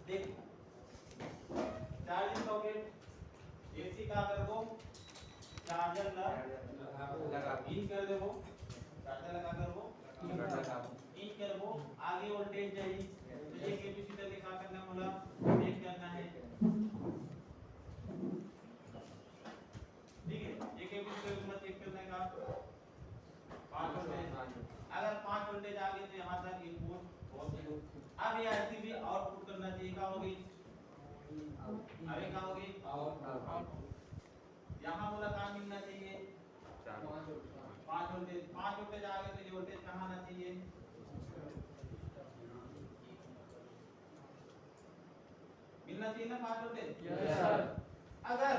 देखो charging socket AC का कर दो, चार्जर लगा इन कर दो, चार्जर लगा कर वो इन कर वो। आगे वोल्टेज चाहिए तो ये कैपेसिटर के क्या करना होगा, चेक करना है। ठीक है, ये कैपेसिटर को चेक करने का 5 वोल्टेज, अगर 5 वोल्टेज आ गए तो यहां तक इनपुट हो। अब ये आईसी भी आउटपुट करना चाहिए, क्या होगी अरे क्या होगी आउटपुट। यहाँ बोला कहाँ मिलना चाहिए 5 वोल्टेज, 5 वोल्टेज आ गए तो ये वोल्टेज कहाँ आना चाहिए, मिलना चाहिए ना 5 वोल्टेज। Yes sir. अगर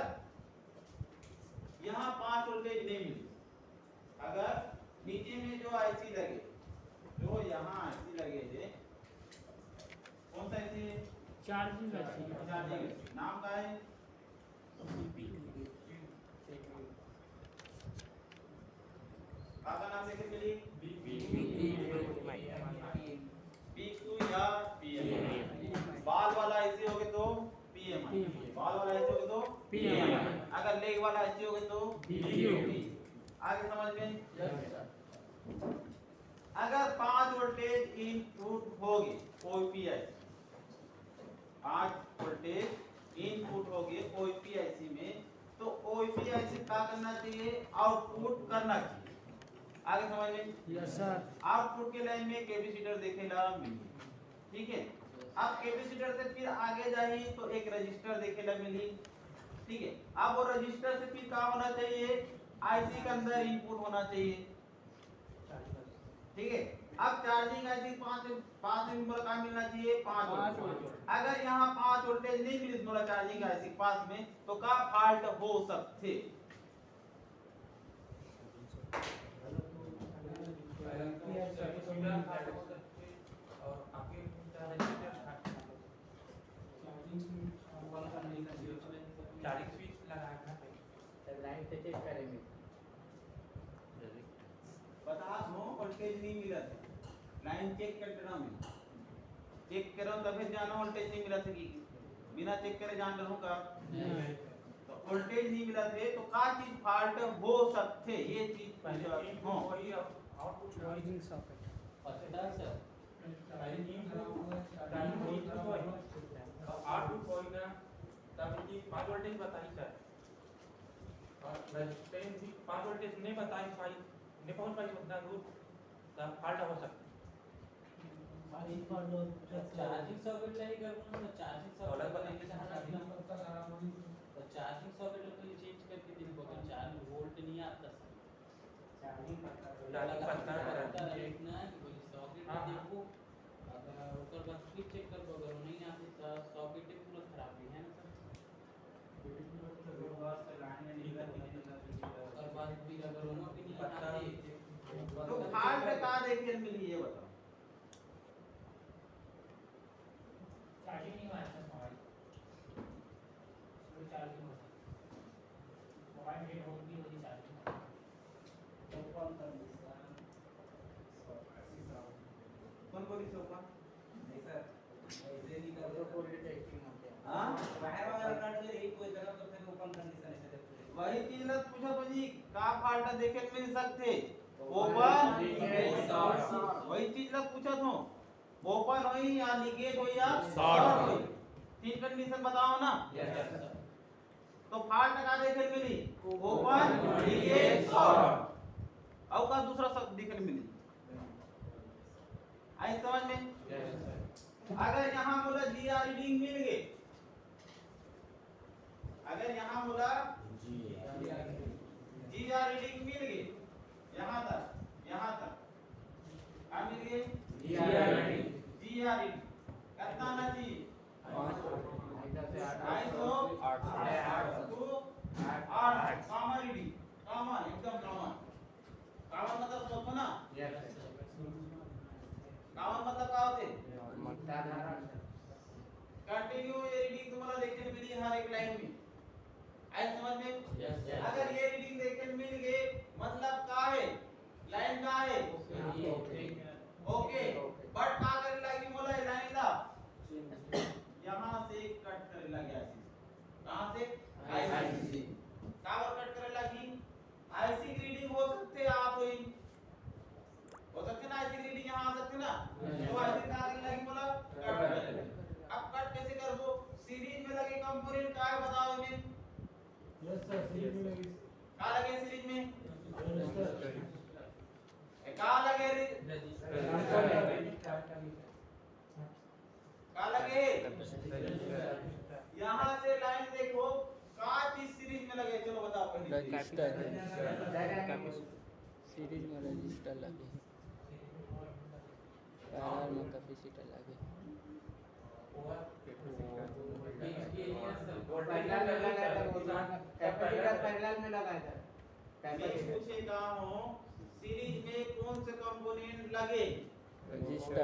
यहाँ 5 वोल्टेज नहीं मिले, अगर नीचे में जो आईसी लगे, जो यहाँ आईसी लगे थे, कौन सा आईसी है, चार्जिंग आईसी, चार्जिंग नाम का है का नाम लेके चलिए P2 या PMI। बाल वाला आईसी होगे तो PMI, बाल वाला आईसी होगे तो PMI, अगर लेग वाला आईसी होगे तो PMI। आगे समझ में। अगर 5 वोल्टेज इनपुट होगी कोई पीआईसी, 5 वोल्टेज इनपुट होगी कोई पीआईसी में, तो कोई पीआईसी क्या करना चाहिए, आउटपुट करना चाहिए। आगे समझ में। Yes sir. आउटपुट के लाइन में कैपेसिटर देखेला मिली, ठीक है। अब कैपेसिटर से फिर आगे जाइए तो एक रजिस्टर देखेला मिली, ठीक है। अब वो रजिस्टर से फिर क्या होना चाहिए, आईसी के अंदर इनपुट होना चाहिए, ठीक है। अब चार्जिंग आईसी 5 नंबर का मिलना चाहिए 5 वोल्ट। अगर यहाँ 5 वोल्टेज नहीं मिले तुम्हारा चार्जिंग आईसी के पास में, तो क्या फॉल्ट हो सकते, चार्जिंग स्विच लगाना है, लाइन से चेक करेंगे। बता दो वोल्टेज नहीं मिला था, लाइन चेक करना मिला, चेक करो तभी जानो वोल्टेज नहीं मिला था कि बिना चेक करे जान रहूंगा नहीं। तो वोल्टेज नहीं मिला थे तो का चीज फॉल्ट हो सकते, ये चीज पहले हो वही आउटपुट चार्जिंग सॉकेट पता सर पहले नीम चार्जिंग तो आउटपुट कोई ना तब की 5 वोल्टेज बताई सर, और रेजिस्टेंस भी 5 वोल्टेज नहीं बताई पाई, नहीं पहुंच पाई उतना दूर, तब फॉल्ट हो सकता है। चार्जिंग सॉकेट चाहिए करना तो चार्जिंग सॉकेट बनाने का हमारा तो चार्जिंग सॉकेट तो ये चेंज करके देखो तो 4 वोल्ट नहीं आता सर, चार्जिंग पता है इतना कि कोई सॉकेट में देखो, अगर ओकर बाद फिर चेक कर दो, अगर नहीं आती तो सॉकेट पूरा खराब है ना सर, और बाद फिर अगर उनको भी नहीं आती तो फॉल्ट का देखिए मिली, ये बताओ चार्जिंग नहीं हुआ है सर मोबाइल, चार्जिंग हो वही चीज ला पूछा तो जी का फाल्ट देखे मिल सकते ओपन वही चीज ला पूछा तो ओपन होई या लीकेज होई या शॉर्ट होई तीन कंडीशन बताओ ना तो फाल्ट का देखे मिली ओपन लीकेज शॉर्ट और का दूसरा शब्द देखे मिली आई समझ में अगर यहां बोला जीआर रीडिंग मिल गए अगर यहां बोला जीआर रीडिंग मिल गई यहां तक क्या मिल गई जीआर रीडिंग कितना ना चाहिए 8 कॉमन रीडिंग कॉमन एकदम कॉमन मतलब सोचो ना कॉमन मतलब क्या होते कंटिन्यू ये रीडिंग तुम्हारा देखने मिली हर एक लाइन में आई समझ में अगर ये रीडिंग देखने मिल गए मतलब का है लाइन का है ओके बट का करे लगी बोला लाइन दा यहां से कट करे लगी ऐसे कहां से आईसी कावर कट करे लगी आईसी रीडिंग हो सकते आप हुई हो सकते ना आईसी रीडिंग यहां आ सकते ना तो आईसी का करे लगी बोला कट करे अब कट कैसे करबो सीरीज में लगे कंपोनेंट का है बताओ इन्हें यस सर सीरीज में लगी का लगे सीरीज में का लगे का लगे यहां से लाइन देखो का चीज सीरीज में लगे चलो बताओ पहले सीरीज में रजिस्टर लगे पैरल में कैपेसिटर लगे पैरेलल में लगा था मैं पूछे कहा हूं सीरीज में कौन से कंपोनेंट लगे रजिस्टर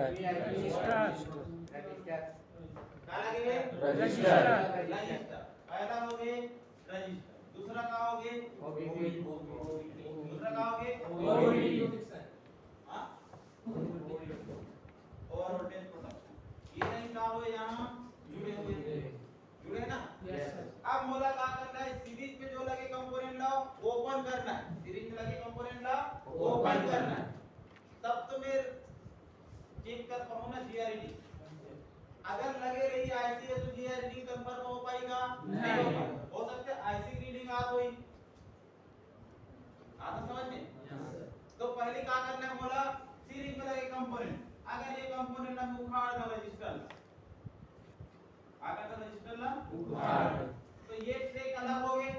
का लगे रजिस्टर पहला हो गए रजिस्टर दूसरा का हो गए दूसरा का हो गए हां और वोल्टेज प्रोडक्शन ये नहीं का हो यहां जुड़े ना अब मोला का करना है सीरीज में जो लगे कंपोनेंट लाओ ओपन करना है सीरीज में लगे कंपोनेंट लाओ ओपन करना है तब तो मैं चेक कर पाऊं ना जीआरडी अगर लगे रही आईसी है तो जीआरडी कंफर्म हो पाएगा नहीं हो सकता है आईसी रीडिंग आ गई आता समझ में तो पहले क्या करना है बोला सीरीज में लगे कंपोनेंट अगर ये कंपोनेंट हम उखाड़ दो रजिस्टर अगर तो रजिस्टर ला उखाड़ तो ये ट्रैक अलग हो गए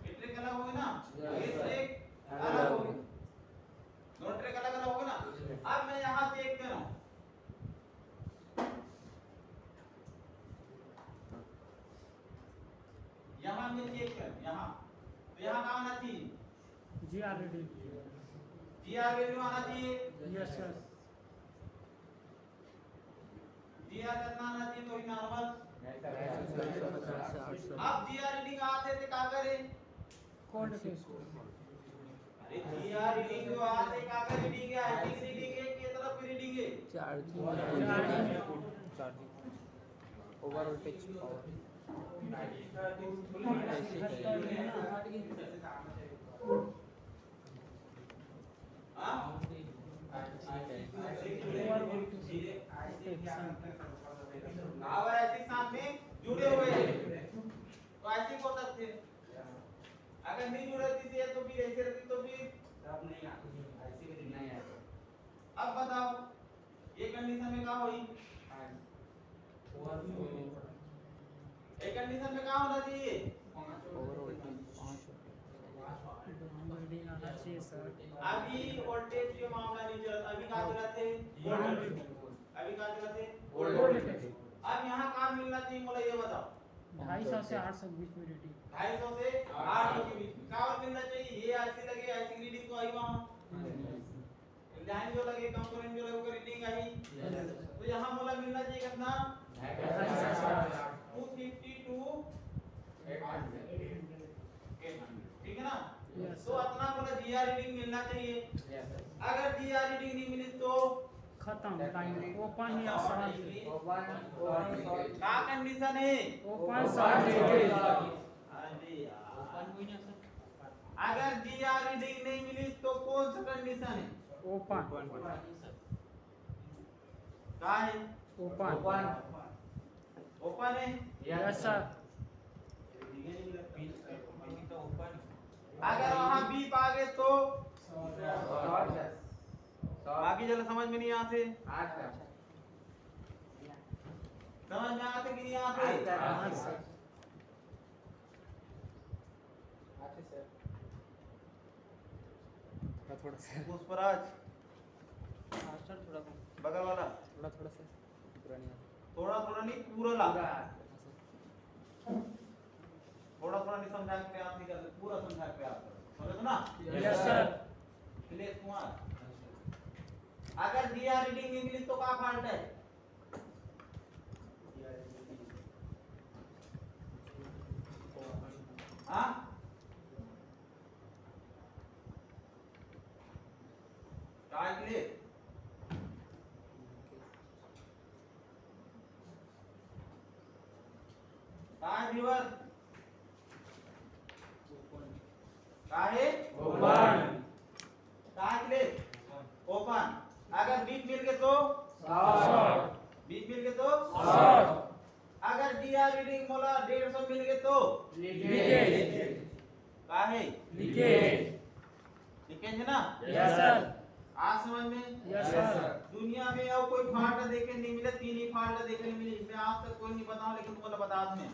ये ट्रैक अलग हो गए ना ये ट्रैक अलग हो गए दोनों ट्रैक अलग अलग हो गए ना अब मैं यहां चेक कर रहा हूं यहां मैं चेक कर यहां तो यहां क्या आना चाहिए जीआर रीडिंग जीआर वैल्यू आना चाहिए यस सर जीआर कितना आना चाहिए तो नॉर्मल 750 से 800 अब जीआर रीडिंग आते थे क्या करें कोड से इसको अरे जीआर रीडिंग जो आते क्या कर रीडिंग है आईसी रीडिंग है की तरफ रीडिंग है चार्जिंग ओवर वोल्टेज पावर हां पावर ऐसे साथ में जुड़े हुए हैं तो ऐसे हो सकते हैं अगर नहीं जुड़े थी तो फिर ऐसे रहती तो फिर अब नहीं आती ऐसे भी नहीं आती अब बताओ ये कंडीशन में क्या होई एक कंडीशन में क्या होना चाहिए ओवर वोल्टेज 5 रीडिंग आना चाहिए सर अभी वोल्टेज के मामला नहीं चल अभी क्या चलाते अभी क्या चलाते वोल्टेज अब यहाँ क्या मिलना चाहिए मुझे ये बताओ 250 से 800 के बीच में रीडिंग 250 से 800 के बीच में क्या और मिलना चाहिए ये ऐसी लगे ऐसी रीडिंग तो आई वहां लाइन जो लगे कंपोनेंट जो लगे उसका रीडिंग आई तो यहाँ मुझे मिलना चाहिए कितना 250 टू 800 ठीक है ना तो अपना बोला जीआर रीडिंग मिलना चाहिए अगर जीआर रीडिंग नहीं मिली तो खत्म लाइन ओपन या शॉर्ट क्या कंडीशन है ओपन शॉर्ट अरे अगर जीआर रीडिंग नहीं मिली तो कौन सा कंडीशन है? ओपन क्या है? ओपन ओपन है। यस सर अगर वहां बीप आ गए तो बाकी चलो समझ में नहीं आते। समझ में आते कि नहीं आते? हाँ सर थोड़ा सा पुष्पराज सर थोड़ा बगल वाला थोड़ा थोड़ा सा पुरानी थोड़ा थोड़ा नहीं पूरा ला। थोड़ा थोड़ा नहीं समझा के प्रयास नहीं करते, पूरा समझा के प्रयास करो। समझे ना? यस सर प्लीज कुमार अगर जीआर रीडिंग नहीं मिली तो क्या फॉल्ट है? हाँ क्या के लिए? काय व्यूअर काहे ओपन काय के लिए ओपन। अगर बीप मिल गए तो शॉर्ट बीप मिल गए तो शॉर्ट अगर जीआर रीडिंग मोला 150 मिल गए तो लीकेज काहे लीकेज लीकेज है ना? यस सर आज समझ में? यस सर दुनिया में और कोई फॉल्ट देखे नहीं मिले, तीन ही फॉल्ट देखने मिले। इसमें आज तक कोई नहीं बताऊं, लेकिन तुमको बता दूं मैं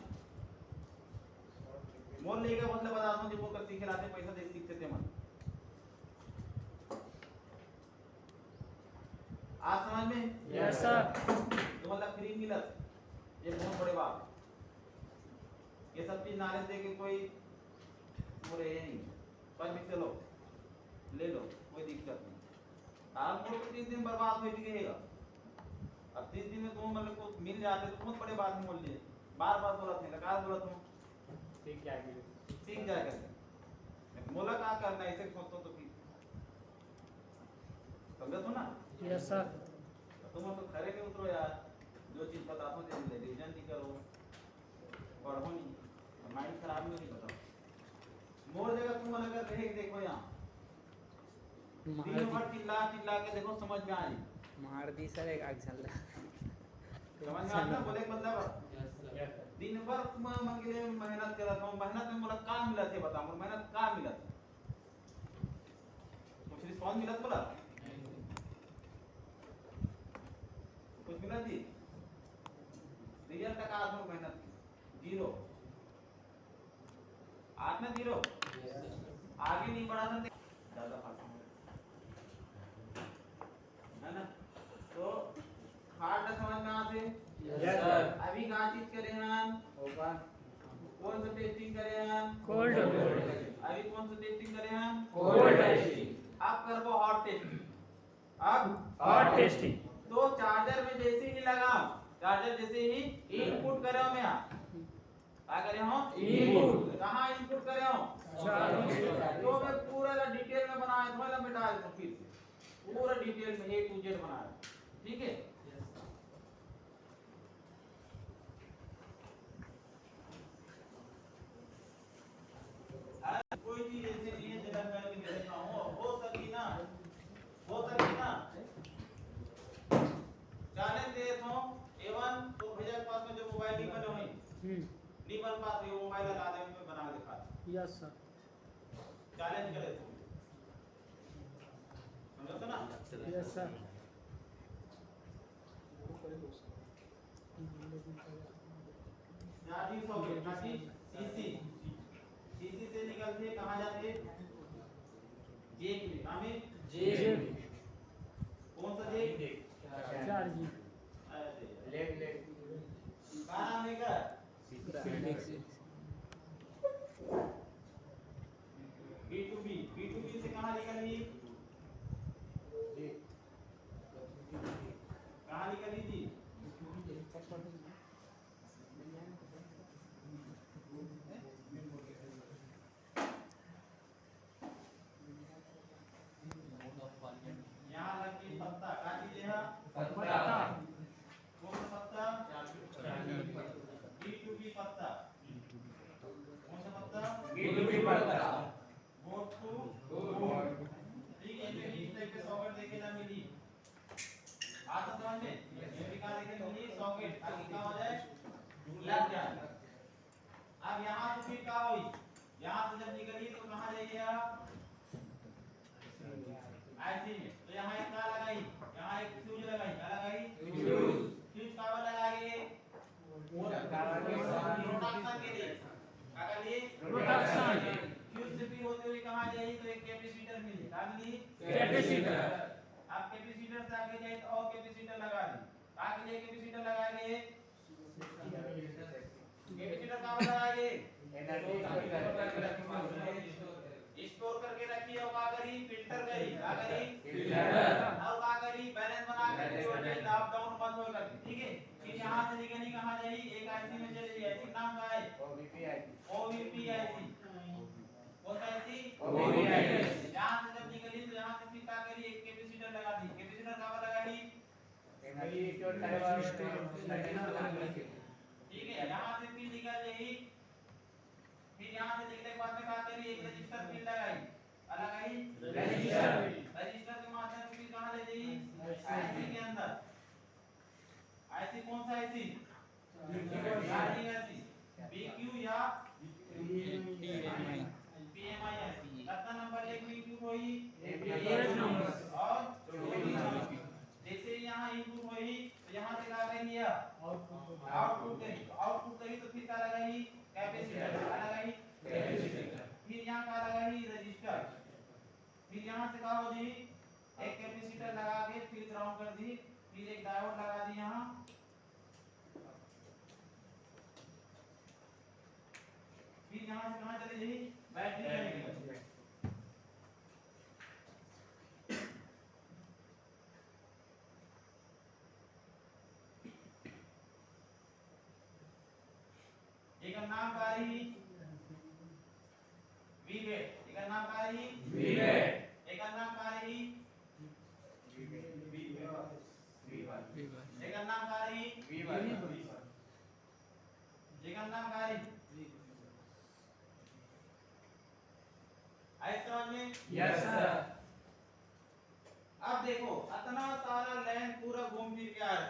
मोल लेके मतलब बता दूं जिसको कर सीखे लाते पैसा दे सीखते थे मन। आज समझ में? यस सर तो मतलब फ्री मिलत ये बहुत बड़े बात। ये सब चीज नॉलेज दे के कोई वो रहे नहीं, पर भी चलो ले लो कोई दिक्कत नहीं। आप को 30 दिन बर्बाद हो जाएगा। अब 30 दिन में तुम मतलब को मिल जाते तो बहुत बड़े बात बोल लिए। बार बार बोला थे लगा बोला तुम ठीक है सीख जाए करके मोला क्या करना है, ऐसे सोचो तो फिर समझो तो ना। यस सर तुम तो खरे के उतरो यार, जो चीज पता हो दे रिवीजन नहीं करो, पढ़ो नहीं, माइंड खराब नहीं बताओ। मोर जगह तुम अगर रहे देखो यहाँ दिन भर चिल्ला चिल्ला के देखो समझ में आई। मार दी सर एक आग चल रहा समझ में आता बोले के मतलब दिन भर मन के लिए मेहनत करत हूं, मेहनत में मोला का मिला थे बता, मोर मेहनत का मिला थे? कुछ रिस्पांस मिला बोला कुछ मिला थी? रिजल्ट तक आज मोर मेहनत की 0 आज में 0 आगे नहीं बढ़ा सकते ज्यादा फालतू है ना। तो हार्ड समझ में आते? यस सर अभी कहाँ चीज करे हम? ओपन कौन सा टेस्टिंग करे हम? कोल्ड अभी कौन सा टेस्टिंग करे हम? कोल्ड टेस्टिंग अब करबो हॉट टेस्टिंग। अब हॉट टेस्टिंग तो चार्जर में जैसे ही लगाओ, चार्जर जैसे ही इनपुट करे हो मैं क्या करे हो? इनपुट कहाँ इनपुट करे हो? तो मैं पूरा डिटेल में बनाया था, मतलब मिटाया था फिर पूरा डिटेल में A to Z बनाया। ठीक है कोई चीज ऐसे नहीं है जगह कर के देखना हो सकी ना, हो सकी ना। चैलेंज दे तो A1 तो भैया के पास में जो मोबाइल नहीं बने हुए नहीं बन पाते, वो मोबाइल ला दे मैं बना के दिखा। यस सर चैलेंज करे तो समझो ना। यस सर चार्जिंग सॉकेट काटी सीसी से निकलते कहां जाते? जेक में। कहां में? जेक कौन सा जेक? चार्जिंग लेग कहां नाम है का? B2B से कहां निकली? कहां निकली थी? यहाँ लगी पत्ता काटी ले हा पत्ता कौन सा पत्ता? B2B पत्ता। कौन सा पत्ता? B2B पत्ता Go to यहाँ से फिर क्या हुई, यहाँ से जब निकली तो कहाँ जाइए आप, ऐसी में। तो यहाँ एक क्या लगाई, यहाँ एक फ्यूज लगाई, क्या लगाई, फ्यूज का लगाएंगे प्रोडक्शन के लिए, क्या कर लिए प्रोडक्शन। फ्यूज से फिर होते हुए कहाँ जाइए तो एक कैपेसिटर मिली, क्या मिली कैपेसिटर। आप कैपेसिटर से आगे जाइए तो और कैपेसिटर लगा दी, आगे लिए कैपेसिटर लगाएंगे, कैपेसिटर कहाँ लगाएंगे, स्टोर करके रखी और क्या करी, फिल्टर करी, क्या करी और क्या करी, बैलेंस बना के वोल्टेज अप डाउन बंद हो कर, ठीक है। फिर यहाँ से निकलनी कहाँ जाई, एक आईसी में चले जाइए, आईसी नाम क्या है, ओवीपी आईसी, कौन सा आईसी, ओवीपी आईसी। यहाँ से जब निकली तो यहाँ से फिर क्या करी, एक कैपेसिटर लगा दी, कैपेसिटर कहाँ लगाई, ठीक है। यहाँ से फिर निकल जाई, फिर यहाँ से निकलने के बाद में क्या करी, एक रजिस्टर पिन लगाई, लगाई रजिस्टर के माध्यम से फिर कहाँ ले जाइए, आईसी के अंदर, आईसी कौन सा आईसी, चार्जिंग आईसी, बीक्यू या पीएमआई आईसी। कितना नंबर एक इनपुट हुई, एक नंबर, और जैसे यहाँ इनपुट हुई तो यहाँ से क्या करेंगे, आउटपुट करी, आउटपुट करी तो फिर क्या लगाई, कैपेसिटर, क्या लगाई कैपेसिटर, फिर यहाँ क्या लगाई, रजिस्टर, फिर यहाँ से क्या हो जी, एक कैपेसिटर लगा के फिर ग्राउंड कर दी, फिर एक डायोड लगा दी यहाँ, फिर यहाँ से कहाँ चले जी, बैटरी चलेगी। एक नाम कारी वीवेट, एक नाम कारी वीवेट, एक नाम कारी एक नाम कारी एक नाम कारी आए समझ में, यस सर। अब देखो इतना सारा लाइन पूरा घूम फिर के आ रहा है,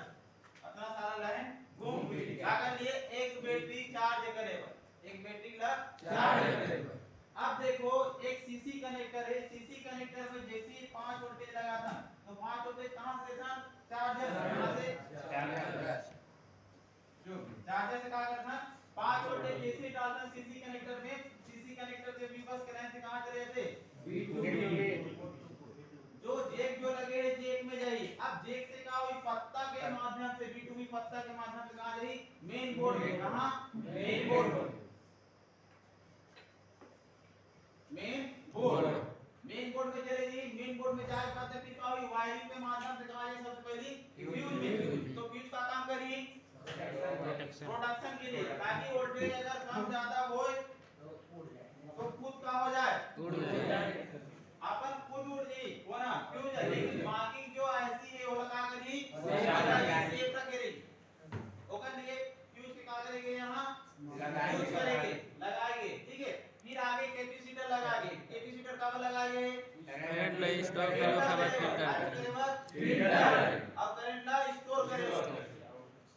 इतना सारा लाइन घूम फिर के क्या कर लिए, एक बैटरी चार्ज करेगा, एक बैटरी ला चार्ज करेगा। अब देखो एक सीसी कनेक्टर है, सीसी कनेक्टर में जैसे ही 5 वोल्टेज लगा था तो 5 वोल्टेज कहां से था, चार्जर कहां से, जो चार्जर से क्या करना, 5 वोल्टेज जैसे ही डालना सीसी कनेक्टर में, सीसी कनेक्टर से विबस के लाइन से कहां चले जाते, जो जैक जो लगे हैं जैक में जाइए। अब जैक से क्या हुई, पत्ता के माध्यम से B2B पत्ता के माध्यम से कहां जाई, मेन बोर्ड में, कहां, main board, main board, main board में चले जाइए। मेन बोर्ड में जाए बाद फिर क्या हुई, वायरिंग के माध्यम से कहां जाई, सबसे पहली फ्यूज में, तो फ्यूज का काम करिए प्रोडक्शन के लिए, ताकि वोल्टेज अगर कम ज्यादा होए तो खुद का हो जाए, अपन खुद उड़ जाई कोना फ्यूज है, लेकिन बाकी जो ऐसी है वो लगा करी सेफ रखेगी, ओकर लिए फ्यूज के का करेंगे, यहां यूज करेंगे, लगाएंगे, ठीक है। फिर आगे कैपेसिटर लगाएंगे, कैपेसिटर कब लगाएंगे, करंट ला स्टोर करो, खबर फिल्टर, अब करंट ला स्टोर करेगा,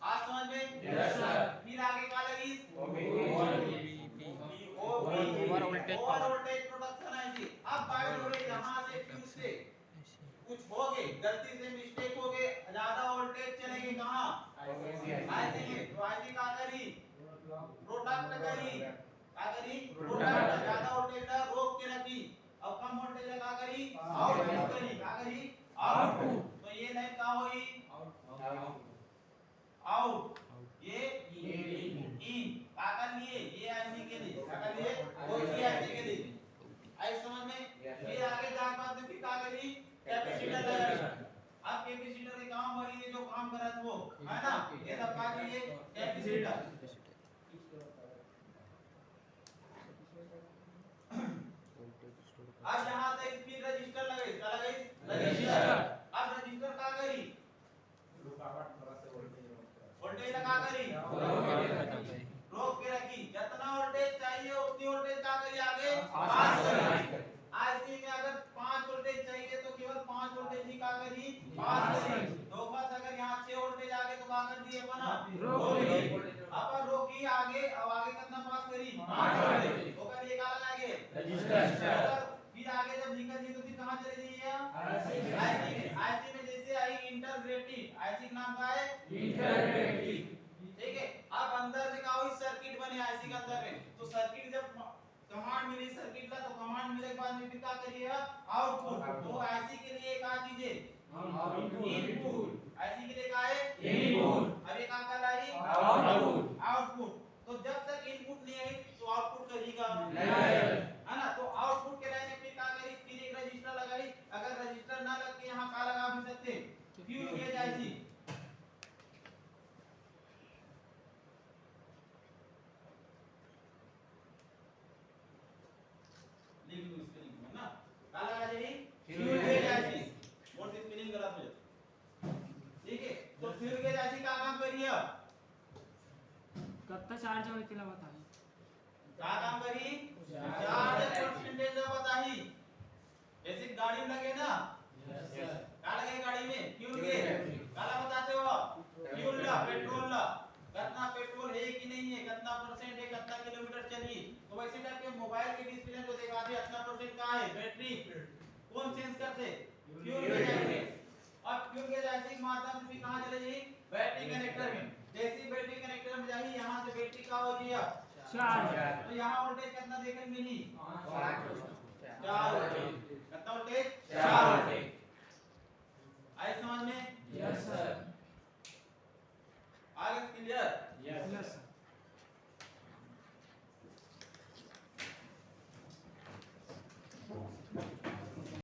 आज समझ में, यस सर। फिर आगे क्या लगी, ओवर वोल्टेज प्रोडक्शन आएगी। अब बाय वोल्टेज यहां से फ्यूज से कुछ हो गए, गलती से मिस्टेक हो गए, ज्यादा वोल्टेज चलेंगे कहां, आईसी में, तो आईसी का करी प्रोडक्ट करी, का करी प्रोडक्ट, ज्यादा वोल्टेज ला रोक के रखी, अब कम वोल्टेज लगा करी आउटपुट करी, का करी आउटपुट, तो ये लाइन का हुई आउट, ये इन, का कर लिए, ये आईसी के लिए, का कर लिए कोई आईसी के लिए, आई समझ में। फिर आगे जाके बाद में फिर का करी, कैपेसिटर लगा, अब कैपेसिटर के काम वाली ये जो काम करत वो है ना, ये सब का लिए कैपेसिटर, अब यहां से फिर रजिस्टर लगे, क्या लगे रजिस्टर, अब रजिस्टर का करी वोल्टेज लगा करी रोक के रखी, जितना वोल्टेज चाहिए उतनी वोल्टेज का करी आगे पास करी, आईसी में अगर 5 वोल्टेज चाहिए तो केवल 5 वोल्टेज ही का करी पास करी, तो बस अगर यहाँ 6 वोल्टेज आगे तो का कर दिए बना रोक दी, अपन रोकी आगे, अब आगे कितना पास करी फिर आगे जब निकल जी तो फिर कहाँ चले जाइए आईसी में जैसे आई इंटीग्रेटेड आईसी का नाम क्या है इंटीग्रेटेड ठीक है अब अंदर से का वही सर्किट बने आईसी के अंदर में तो सर्किट जब कमांड मिली सर्किट ला तो कमांड मिले के बाद में फिर क्या करिए आउटपुट तो आईसी के लिए क्या कीजिए इनपुट आईसी के लिए क्या है इनपुट अब ये क्या कहलाई आउटपुट तो जब तक इनपुट नहीं आई तो आउटपुट करिएगा है ना तो आउटपुट के लाइन में फिर क्या करी फिर एक रजिस्टर लगाई अगर रजिस्टर ना लग के यहाँ क्या लगा भी सकते फ्यूज गेज आईसी लिख लो स्पेलिंग है ना क्या लगा जाए फ्यूज गेज आईसी मोर से स्पेलिंग गलत हो जाता ठीक है तो फ्यूज गेज आईसी का काम करिए कितना चार्ज हो इतना बताइए क्या काम करी चार्ज परसेंटेज बताई जैसे गाड़ी में लगे ना क्या लगे गाड़ी में फ्यूल के काला बताते हो फ्यूल ला पेट्रोल ला कितना पेट्रोल है कि नहीं है कितना परसेंट है कितना किलोमीटर चली तो वैसे टाइप के मोबाइल के डिस्प्ले को दिखाते कितना परसेंट का है बैटरी कौन सेंस करते फ्यूल के जैसे अब फ्यूल के जैसे के माध्यम से कहां चले जाई बैटरी कनेक्टर में जैसे बैटरी कनेक्टर में जाई यहां से बैटरी का हो गया चार्ज तो यहाँ वोल्टेज कितना देखने मिली 4 कितना वोल्टेज 4 वोल्टेज